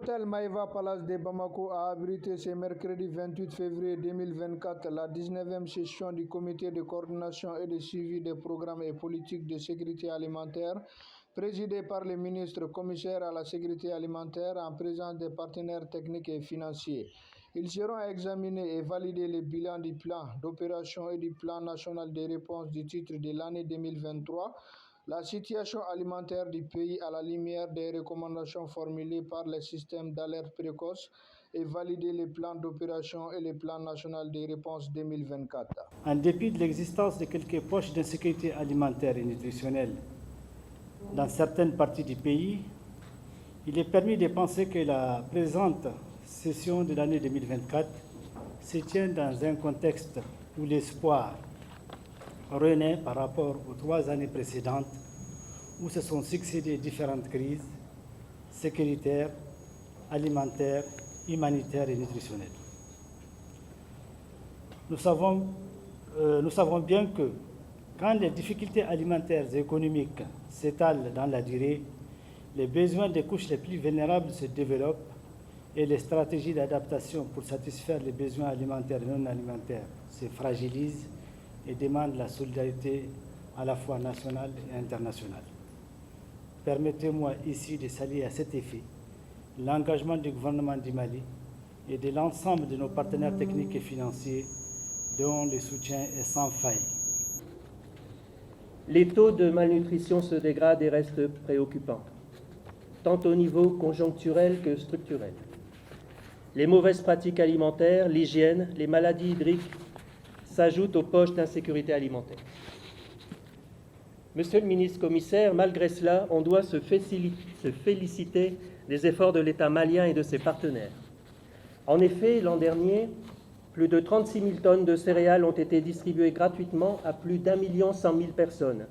L'hôtel Maïva Palace de Bamako a abrité ce mercredi 28 février 2024 la 19e session du comité de coordination et de suivi des programmes et politiques de sécurité alimentaire, présidé par le ministre commissaire à la sécurité alimentaire en présence des partenaires techniques et financiers. Ils seront examinés et validés le bilan du plan d'opération et du plan national de réponse du titre de l'année 2023, la situation alimentaire du pays à la lumière des recommandations formulées par le système d'alerte précoce et valider les plans d'opération et le plan national de réponse 2024. En dépit de l'existence de quelques poches d'insécurité alimentaire et nutritionnelle dans certaines parties du pays, il est permis de penser que la présente session de l'année 2024 se tient dans un contexte où l'espoir renaît par rapport aux 3 années précédentes où se sont succédées différentes crises sécuritaires, alimentaires, humanitaires et nutritionnelles. Nous savons bien que quand les difficultés alimentaires et économiques s'étalent dans la durée, les besoins des couches les plus vulnérables se développent et les stratégies d'adaptation pour satisfaire les besoins alimentaires et non alimentaires se fragilisent et demandent la solidarité à la fois nationale et internationale. Permettez-moi ici de saluer à cet effet l'engagement du gouvernement du Mali et de l'ensemble de nos partenaires techniques et financiers dont le soutien est sans faille. Les taux de malnutrition se dégradent et restent préoccupants, tant au niveau conjoncturel que structurel. Les mauvaises pratiques alimentaires, l'hygiène, les maladies hydriques s'ajoutent aux poches d'insécurité alimentaire. Monsieur le ministre commissaire, malgré cela, on doit se féliciter des efforts de l'État malien et de ses partenaires. En effet, l'an dernier, plus de 36 000 tonnes de céréales ont été distribuées gratuitement à plus d'1 100 000 personnes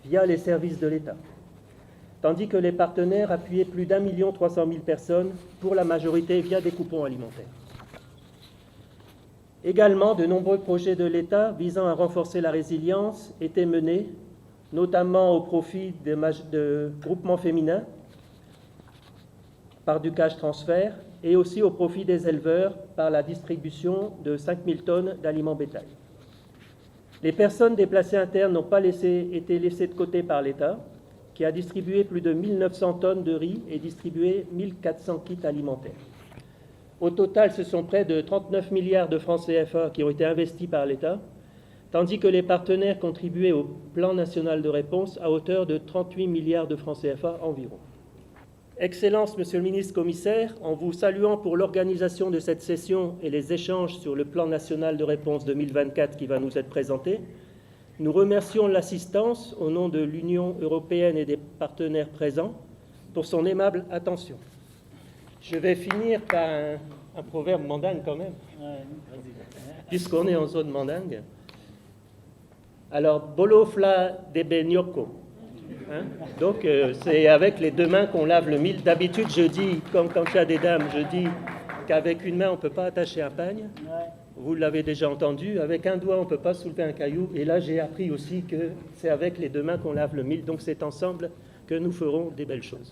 via les services de l'État, tandis que les partenaires appuyaient plus d'1 300 000 personnes, pour la majorité via des coupons alimentaires. Également, de nombreux projets de l'État visant à renforcer la résilience étaient menés, notamment au profit de groupements féminins par du cash transfert et aussi au profit des éleveurs par la distribution de 5 000 tonnes d'aliments bétail. Les personnes déplacées internes n'ont pas été laissées de côté par l'État, qui a distribué plus de 1 900 tonnes de riz et distribué 1 400 kits alimentaires. Au total, ce sont près de 39 milliards de francs CFA qui ont été investis par l'État, tandis que les partenaires contribuaient au plan national de réponse à hauteur de 38 milliards de francs CFA environ. Excellences, Monsieur le ministre commissaire, en vous saluant pour l'organisation de cette session et les échanges sur le plan national de réponse 2024 qui va nous être présenté, nous remercions l'assistance au nom de l'Union européenne et des partenaires présents pour son aimable attention. Je vais finir par un proverbe mandingue quand même, puisqu'on est en zone mandingue. Alors, bolofla de benyoko. Donc, c'est avec les 2 mains qu'on lave le mil. D'habitude, je dis, comme quand il y a des dames, je dis qu'avec une main, on ne peut pas attacher un pagne. Vous l'avez déjà entendu. Avec un doigt, on ne peut pas soulever un caillou. Et là, j'ai appris aussi que c'est avec les 2 mains qu'on lave le mil. Donc, c'est ensemble que nous ferons des belles choses.